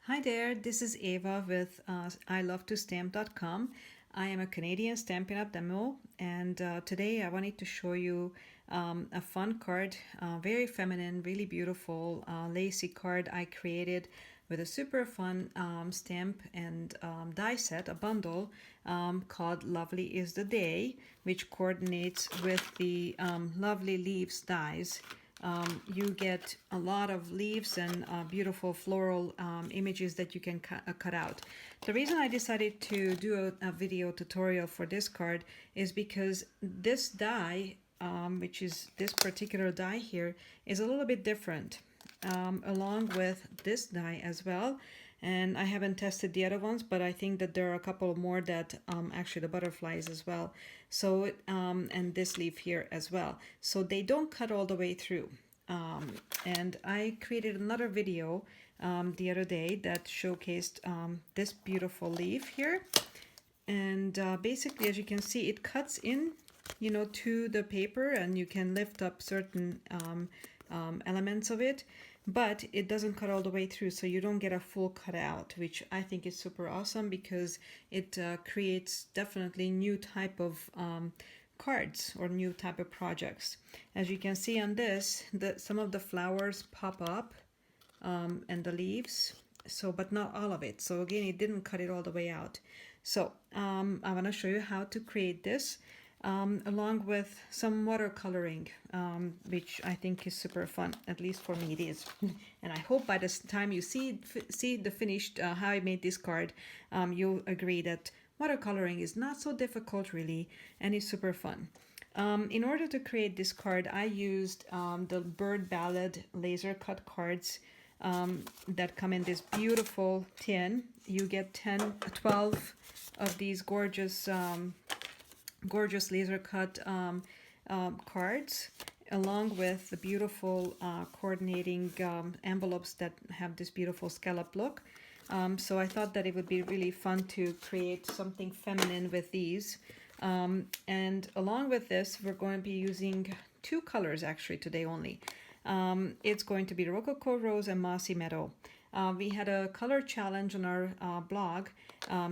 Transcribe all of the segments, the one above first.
Hi there, this is Ava with ilovetostamp.com. I am a Canadian Stampin' Up! Demo, and today I wanted to show you a fun card, very feminine, really beautiful, lacy card I created with a super fun stamp and die set, a bundle called Lovely is the Day, which coordinates with the Lovely Leaves dies. You get a lot of leaves and beautiful floral images that you can cut out. The reason I decided to do a video tutorial for this card is because this die, which is this particular die here, is a little bit different, along with this die as well. And I haven't tested the other ones, but I think that there are a couple more that actually the butterflies as well. So and this leaf here as well. So they don't cut all the way through. And I created another video the other day that showcased this beautiful leaf here. And basically, as you can see, it cuts in, to the paper, and you can lift up certain elements of it, but it doesn't cut all the way through, so you don't get a full cutout, which I think is super awesome because it creates definitely new type of cards or new type of projects. As you can see on this, some of the flowers pop up and the leaves, so but not all of it. So again, it didn't cut it all the way out. So I want to show you how to create this. Along with some watercoloring, which I think is super fun. At least for me it is. And I hope by the time you see the finished, how I made this card, you'll agree that watercoloring is not so difficult really, and it's super fun. In order to create this card, I used the Bird Ballad laser cut cards that come in this beautiful tin. You get 12 of these gorgeous laser cut cards, along with the beautiful coordinating envelopes that have this beautiful scallop look. So I thought that it would be really fun to create something feminine with these. And along with this, we're going to be using two colors actually today only. It's going to be Rococo Rose and Mossy Meadow. We had a color challenge on our blog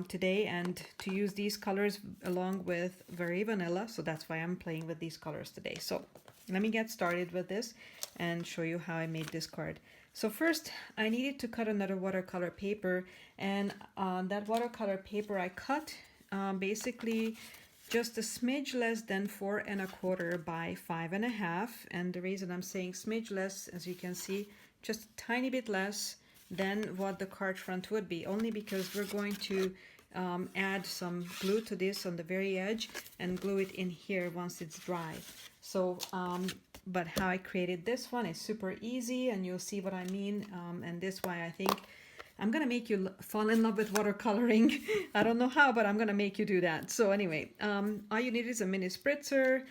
today, and to use these colors along with Very Vanilla, so that's why I'm playing with these colors today. So let me get started with this and show you how I made this card. So first I needed to cut another watercolor paper, and that watercolor paper I cut basically just a smidge less than 4 1/4 by 5 1/2. And the reason I'm saying smidge less, as you can see, just a tiny bit less than what the card front would be, only because we're going to add some glue to this on the very edge and glue it in here once it's dry. So but how I created this one is super easy, and you'll see what I mean, and this why I think I'm gonna make you fall in love with watercoloring. I don't know how, but I'm gonna make you do that. So anyway, all you need is a mini spritzer.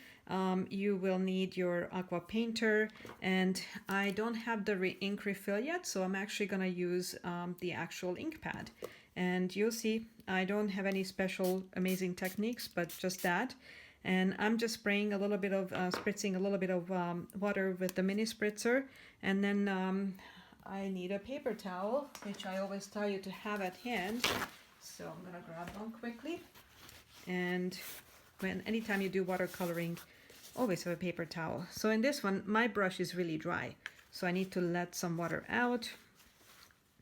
You will need your aqua painter, and I don't have the ink refill yet, so I'm actually gonna use the actual ink pad. And you'll see I don't have any special amazing techniques, but just that. And I'm just spraying a little bit of spritzing a little bit of water with the mini spritzer, and then I need a paper towel, which I always tell you to have at hand. So I'm gonna grab one quickly. And anytime you do watercoloring, always have a paper towel. So in this one, my brush is really dry, so I need to let some water out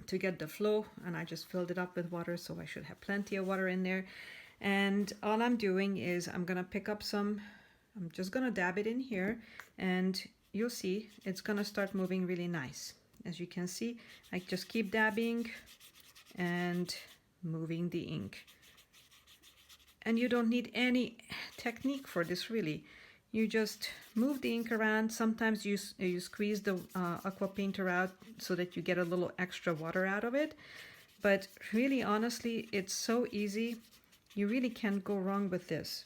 to get the flow, and I just filled it up with water, so I should have plenty of water in there. And all I'm doing is I'm gonna pick up some, I'm just gonna dab it in here, and you'll see it's gonna start moving really nice. As you can see, I just keep dabbing and moving the ink. And you don't need any technique for this really. You just move the ink around. Sometimes you squeeze the aqua painter out so that you get a little extra water out of it. But really, honestly, it's so easy. You really can't go wrong with this.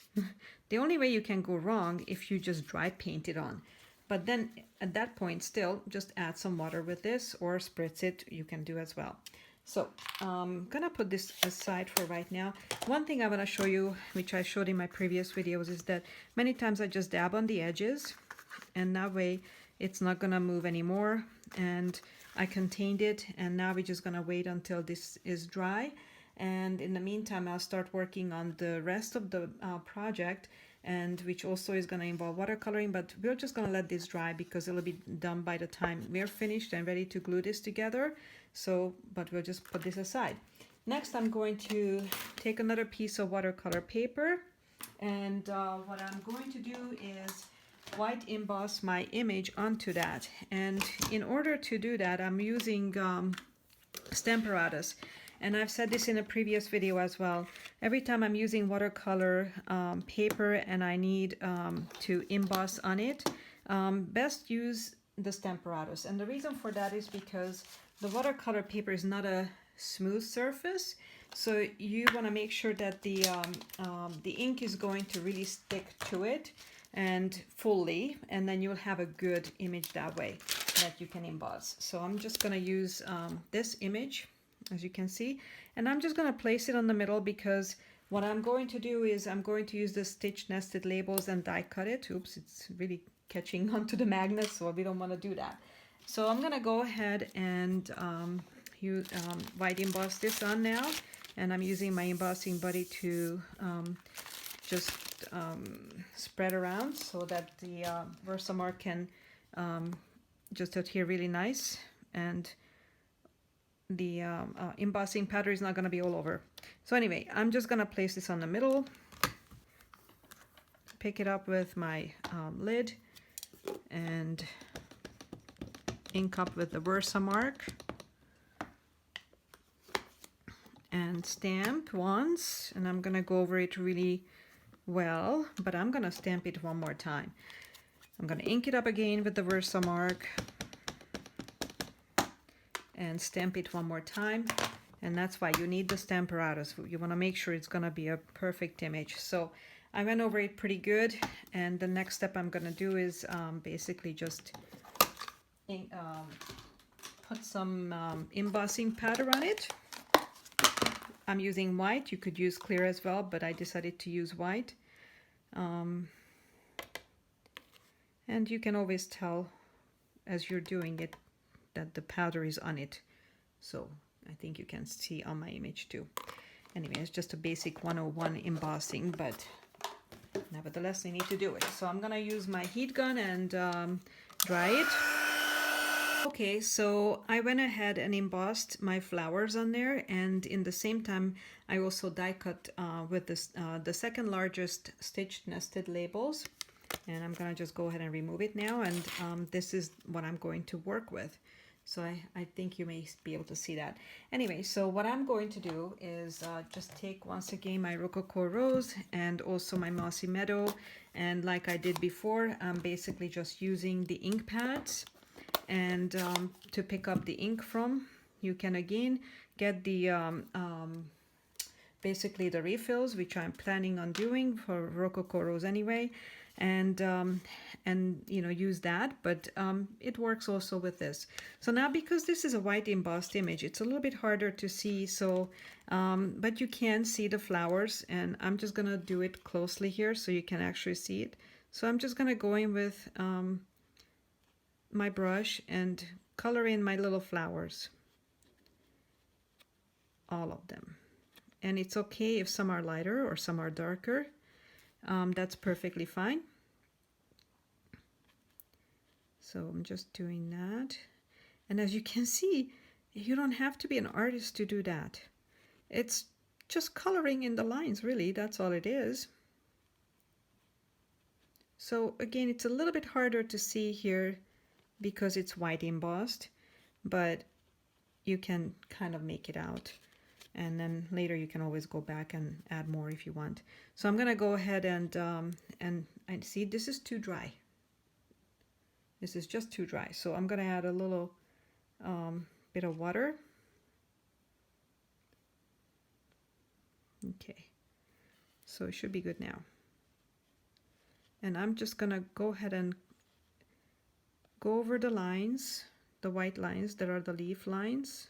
The only way you can go wrong if you just dry paint it on. But then at that point, still just add some water with this, or spritz it, you can do as well. So I'm gonna put this aside for right now. One thing I want to show you, which I showed in my previous videos, is that many times I just dab on the edges and that way it's not gonna move anymore. And I contained it, and now we're just gonna wait until this is dry. And in the meantime, I'll start working on the rest of the project, and which also is going to involve watercoloring, but we're just going to let this dry because it'll be done by the time we're finished and ready to glue this together. So, but we'll just put this aside. Next, I'm going to take another piece of watercolor paper, and what I'm going to do is white emboss my image onto that. And in order to do that, I'm using Stamparatus. And I've said this in a previous video as well. Every time I'm using watercolor paper and I need to emboss on it, best use the Stamparatus. And the reason for that is because the watercolor paper is not a smooth surface. So you want to make sure that the ink is going to really stick to it and fully, and then you'll have a good image that way that you can emboss. So I'm just going to use this image, as you can see, and I'm just going to place it on the middle, because what I'm going to do is I'm going to use the stitch nested labels and die cut it. Oops, it's really catching onto the magnet, so we don't want to do that. So I'm going to go ahead and white emboss this on now, and I'm using my embossing buddy to just spread around so that the Versamark can just adhere really nice, and the embossing powder is not going to be all over. So anyway, I'm just going to place this on the middle, pick it up with my lid, and ink up with the Versamark, and stamp once, and I'm going to go over it really well, but I'm going to stamp it one more time. I'm going to ink it up again with the Versamark and stamp it one more time, and that's why you need the Stamparatus. You want to make sure it's going to be a perfect image. So I went over it pretty good, and the next step I'm going to do is basically just put some embossing powder on it. I'm using white. You could use clear as well, but I decided to use white. And you can always tell as you're doing it that the powder is on it. So I think you can see on my image too. Anyway, it's just a basic 101 embossing, but nevertheless, I need to do it. So I'm gonna use my heat gun and dry it. Okay, so I went ahead and embossed my flowers on there, and in the same time I also die cut with this, the second largest stitched nested labels, and I'm gonna just go ahead and remove it now, and this is what I'm going to work with. So I think you may be able to see that. Anyway, so what I'm going to do is just take once again my Rococo Rose and also my Mossy Meadow, and like I did before, I'm basically just using the ink pads and to pick up the ink from. You can again get the basically the refills, which I'm planning on doing for Rococo Rose anyway, and you know, use that, but it works also with this. So now, because this is a white embossed image, it's a little bit harder to see, so but you can see the flowers, and I'm just gonna do it closely here so you can actually see it. So I'm just gonna go in with my brush and color in my little flowers, all of them. And it's okay if some are lighter or some are darker. That's perfectly fine. So I'm just doing that. And as you can see, you don't have to be an artist to do that. It's just coloring in the lines, really. That's all it is. So again, it's a little bit harder to see here because it's white embossed, but you can kind of make it out. And then later you can always go back and add more if you want. So I'm gonna go ahead and I see this is too dry. This is just too dry. So I'm gonna add a little bit of water. Okay, so it should be good now. And I'm just gonna go ahead and go over the lines, the white lines that are the leaf lines.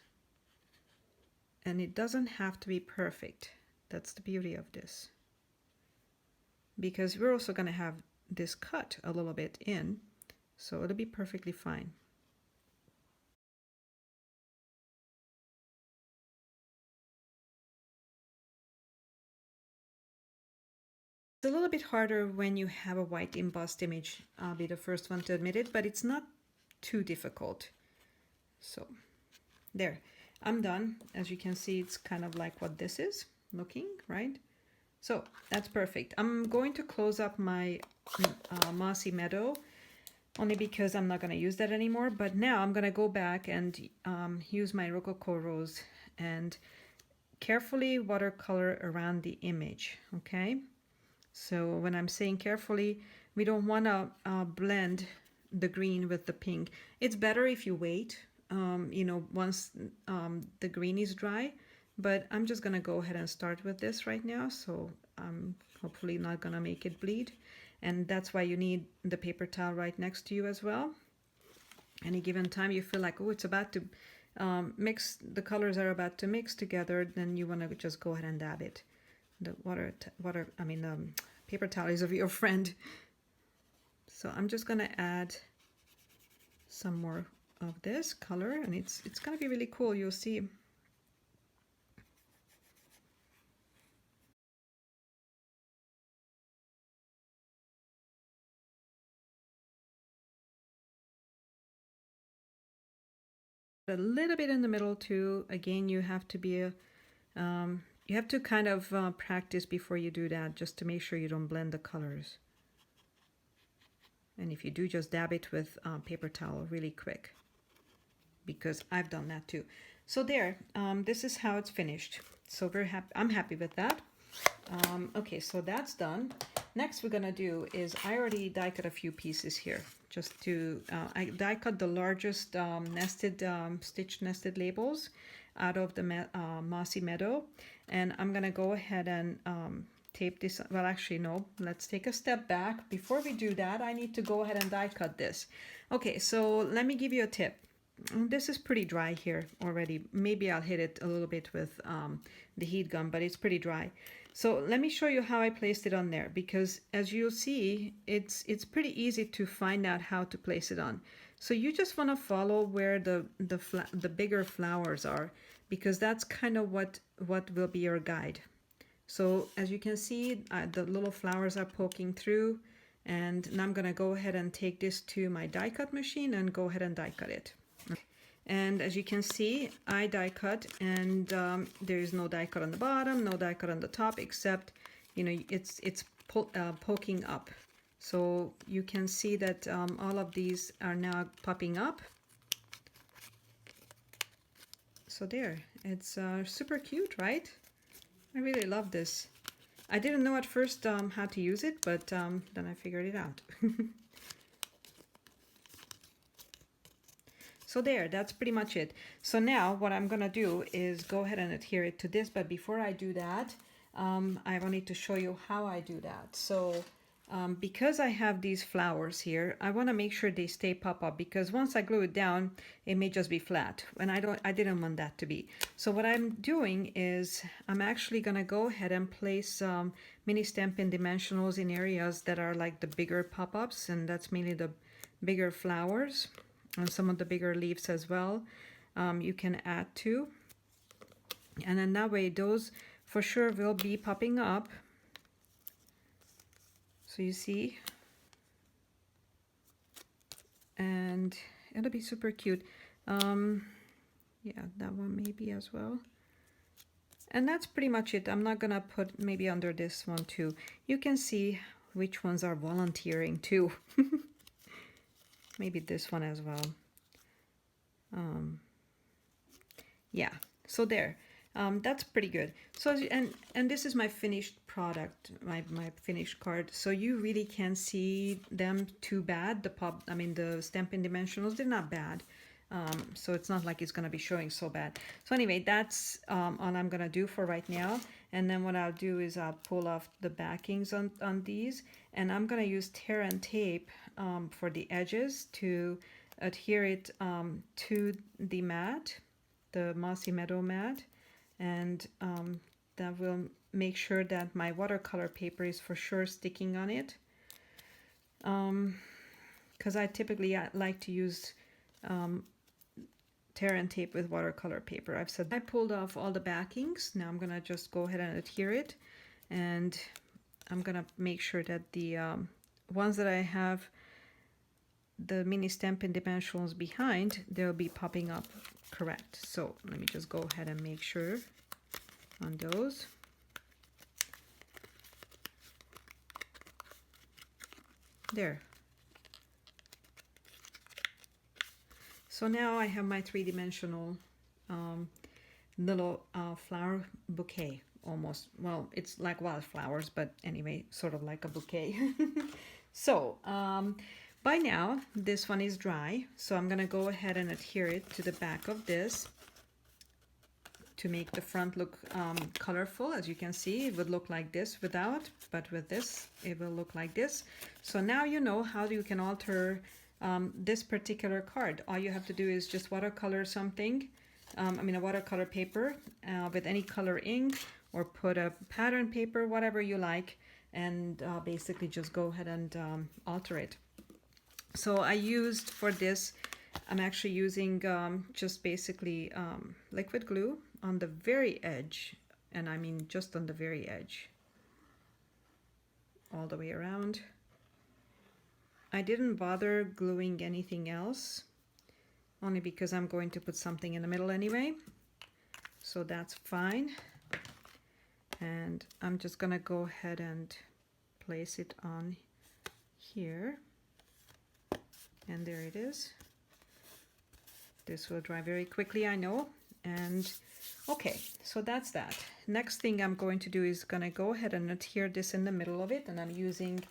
And it doesn't have to be perfect. That's the beauty of this. Because we're also going to have this cut a little bit in. So it'll be perfectly fine. It's a little bit harder when you have a white embossed image. I'll be the first one to admit it, but it's not too difficult. So there, I'm done. As you can see, it's kind of like what this is looking, right? So that's perfect. I'm going to close up my mossy meadow only because I'm not going to use that anymore. But now I'm going to go back and use my Rococo Rose and carefully watercolor around the image, okay? So when I'm saying carefully, we don't want to blend the green with the pink. It's better if you wait, you know, once the green is dry, but I'm just gonna go ahead and start with this right now. So I'm hopefully not gonna make it bleed. And that's why you need the paper towel right next to you as well. Any given time you feel like, oh, it's about to mix, the colors are about to mix together, then you wanna just go ahead and dab it. The paper towel is of your friend. So I'm just gonna add some more of this color, and it's gonna be really cool. You'll see. A little bit in the middle too. Again, you have to be you have to kind of practice before you do that, just to make sure you don't blend the colors. And if you do, just dab it with paper towel really quick, because I've done that too. So there, this is how it's finished. So very happy. I'm happy with that. Okay, so that's done. Next we're gonna do is, I already die cut a few pieces here, just to I die cut the largest nested stitch nested labels out of the mossy meadow, and I'm gonna go ahead and tape this. Well, actually no, let's take a step back. Before we do that, I need to go ahead and die cut this. Okay, so let me give you a tip. This is pretty dry here already. Maybe I'll hit it a little bit with the heat gun, but it's pretty dry. So let me show you how I placed it on there, because as you'll see, it's pretty easy to find out how to place it on. So you just want to follow where the bigger flowers are, because that's kind of what will be your guide. So as you can see, the little flowers are poking through, and now I'm gonna go ahead and take this to my die cut machine and go ahead and die cut it. And as you can see, I die cut, and there is no die cut on the bottom, no die cut on the top, except, you know, it's poking up. So you can see that all of these are now popping up. So there, it's super cute, right? I really love this. I didn't know at first how to use it, but then I figured it out. So there, that's pretty much it. So now what I'm gonna do is go ahead and adhere it to this, but before I do that, I wanted to show you how I do that. So because I have these flowers here, I wanna make sure they stay pop up, because once I glue it down, it may just be flat, and I didn't want that to be. So what I'm doing is I'm actually gonna go ahead and place mini Stampin' Dimensionals in areas that are like the bigger pop-ups, and that's mainly the bigger flowers. And some of the bigger leaves as well, you can add to. And then that way those for sure will be popping up. So you see, and it'll be super cute. Yeah, that one maybe as well. And that's pretty much it. I'm not gonna put maybe under this one too. You can see which ones are volunteering too. Maybe this one as well. Yeah, so there. That's pretty good. So and this is my finished product, my finished card. So you really can't see them too bad. The Stampin' Dimensionals, they're not bad. So it's not like it's gonna be showing so bad. So anyway, that's all I'm gonna do for right now. And then what I'll do is I'll pull off the backings on these, and I'm gonna use tear and tape for the edges to adhere it to the mat, the Mossy Meadow mat, and that will make sure that my watercolor paper is for sure sticking on it, because I typically like to use tear and tape with watercolor paper. I've said I pulled off all the backings. Now I'm gonna just go ahead and adhere it, and I'm gonna make sure that the ones that I have the mini Stampin' Dimensionals behind, they'll be popping up correct. So let me just go ahead and make sure on those. There. So now I have my three-dimensional little flower bouquet almost. Well, it's like wildflowers, but anyway, sort of like a bouquet. So by now this one is dry, so I'm gonna go ahead and adhere it to the back of this to make the front look colorful. As you can see, it would look like this without, but with this it will look like this. So now you know how you can alter this particular card. All you have to do is just watercolor something, a watercolor paper with any color ink, or put a pattern paper, whatever you like, and basically just go ahead and alter it. So I used for this, I'm actually using just basically liquid glue on the very edge, and I mean just on the very edge, all the way around. I didn't bother gluing anything else, only because I'm going to put something in the middle anyway, so that's fine. And I'm just gonna go ahead and place it on here, and there it is. This will dry very quickly, I know. And okay, so that's that. Next thing I'm going to do is gonna go ahead and adhere this in the middle of it, and I'm using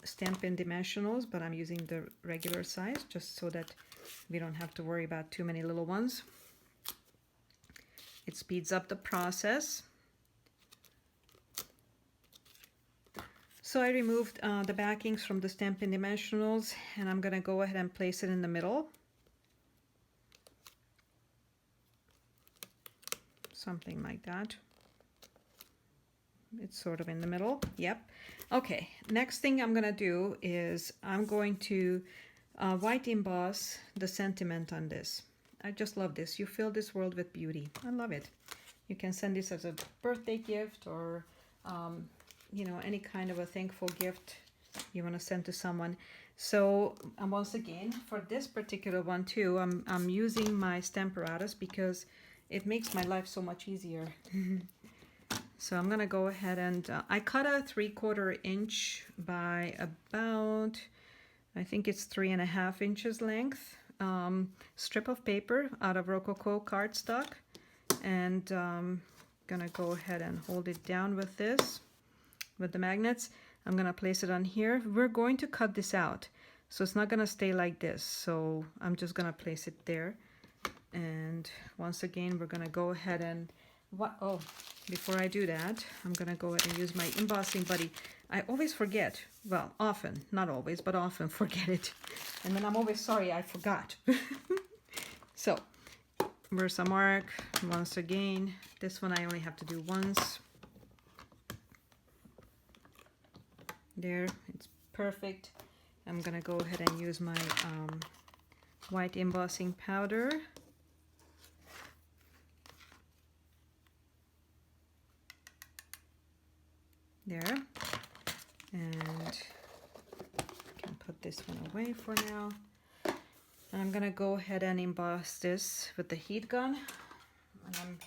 Stampin' Dimensionals, but I'm using the regular size just so that we don't have to worry about too many little ones. It speeds up the process. So I removed the backings from the Stampin' Dimensionals, and I'm gonna go ahead and place it in the middle. Something like that. It's sort of in the middle. Yep. Okay, next thing I'm gonna do is I'm going to white emboss the sentiment on this. I just love this. You fill this world with beauty. I love it. You can send this as a birthday gift, or any kind of a thankful gift you want to send to someone. So once again, for this particular one too, I'm using my Stamparatus because it makes my life so much easier. So I'm gonna go ahead and I cut a 3/4 inch by about, I think it's 3.5 inches length strip of paper out of Rococo cardstock, and gonna go ahead and hold it down with this, with the magnets. I'm gonna place it on here. We're going to cut this out, so it's not gonna stay like this, so I'm just gonna place it there. And once again, we're gonna go ahead and before I do that, I'm gonna go ahead and use my embossing buddy. I always forget, well, often, not always, but often forget it, and then I'm always sorry I forgot. So where's the mark? Once again, this one I only have to do once. There, it's perfect. I'm gonna go ahead and use my white embossing powder. There, and I can put this one away for now. And I'm gonna go ahead and emboss this with the heat gun, and I'm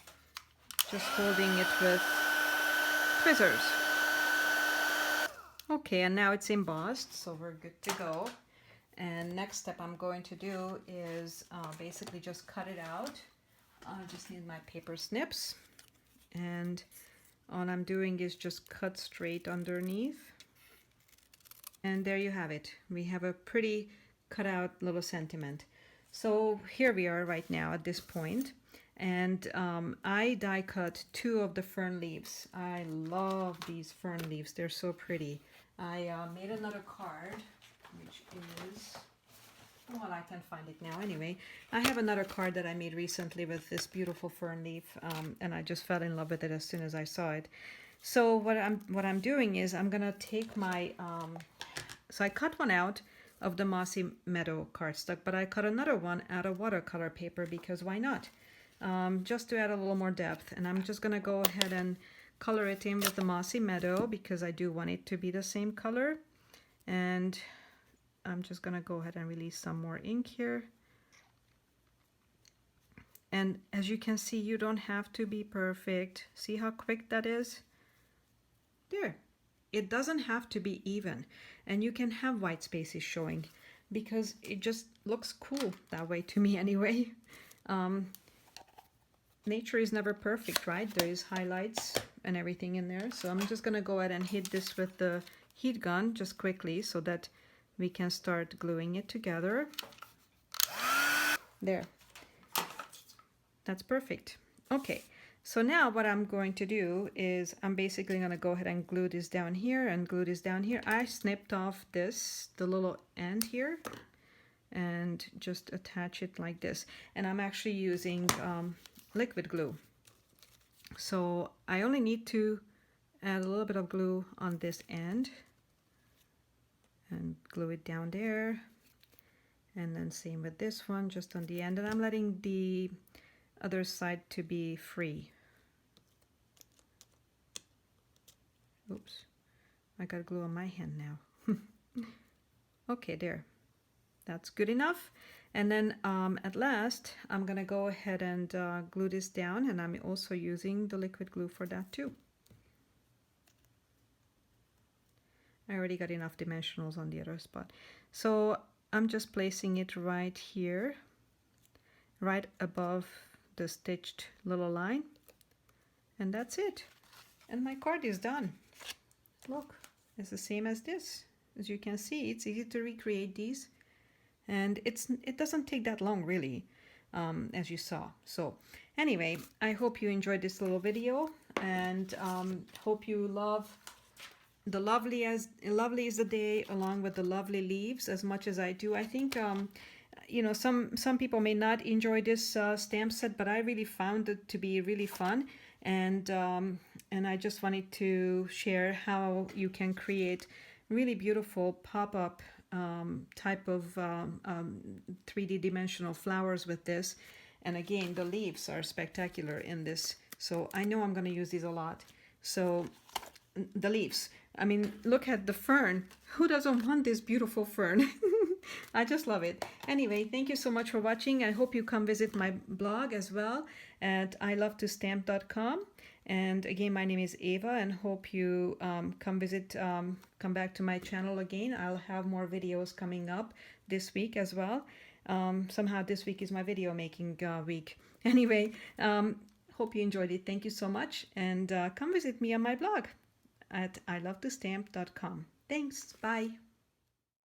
just holding it with tweezers. Okay, and now it's embossed, so we're good to go. And next step I'm going to do is basically just cut it out. I just need my paper snips, and all I'm doing is just cut straight underneath. And there you have it. We have a pretty cut out little sentiment. So here we are right now at this point. And I die cut 2 of the fern leaves. I love these fern leaves. They're so pretty. I made another card, which is, well, I can find it now anyway. I have another card that I made recently with this beautiful fern leaf, and I just fell in love with it as soon as I saw it. So what I'm doing is I'm gonna take my, so I cut one out of the Mossy Meadow cardstock, but I cut another one out of watercolor paper because why not? Just to add a little more depth. And I'm just gonna go ahead and color it in with the Mossy Meadow because I do want it to be the same color. And I'm just gonna go ahead and release some more ink here. And as you can see, you don't have to be perfect. See how quick that is? There. It doesn't have to be even. And you can have white spaces showing because it just looks cool that way to me anyway. Nature is never perfect, right? There is highlights and everything in there. So I'm just gonna go ahead and hit this with the heat gun just quickly so that we can start gluing it together. There. That's perfect. Okay, so now what I'm going to do is I'm basically going to go ahead and glue this down here and glue this down here. I snipped off this, the little end here, and just attach it like this. And I'm actually using liquid glue. So I only need to add a little bit of glue on this end and glue it down there. And then same with this one, just on the end. And I'm letting the other side to be free. Oops, I got glue on my hand now. Okay, there. That's good enough. And then at last, I'm gonna go ahead and glue this down, and I'm also using the liquid glue for that too. I already got enough dimensionals on the other spot. So I'm just placing it right here, right above the stitched little line, and that's it. And my card is done. Look, it's the same as this. As you can see, it's easy to recreate these, and it doesn't take that long really, as you saw. So anyway, I hope you enjoyed this little video, and hope you love the lovely is the day along with the lovely leaves as much as I do. I think you know, some people may not enjoy this stamp set, but I really found it to be really fun, and I just wanted to share how you can create really beautiful pop-up type of 3D dimensional flowers with this. And again, the leaves are spectacular in this, so I know I'm going to use these a lot. So the leaves, I mean, look at the fern. Who doesn't want this beautiful fern? I just love it. Anyway, thank you so much for watching. I hope you come visit my blog as well at ilovetostamp.com. And again, my name is Ava, and hope you come back to my channel again. I'll have more videos coming up this week as well. Somehow this week is my video making week. Anyway, hope you enjoyed it. Thank you so much. And come visit me on my blog at ilovetostamp.com. Thanks. Bye.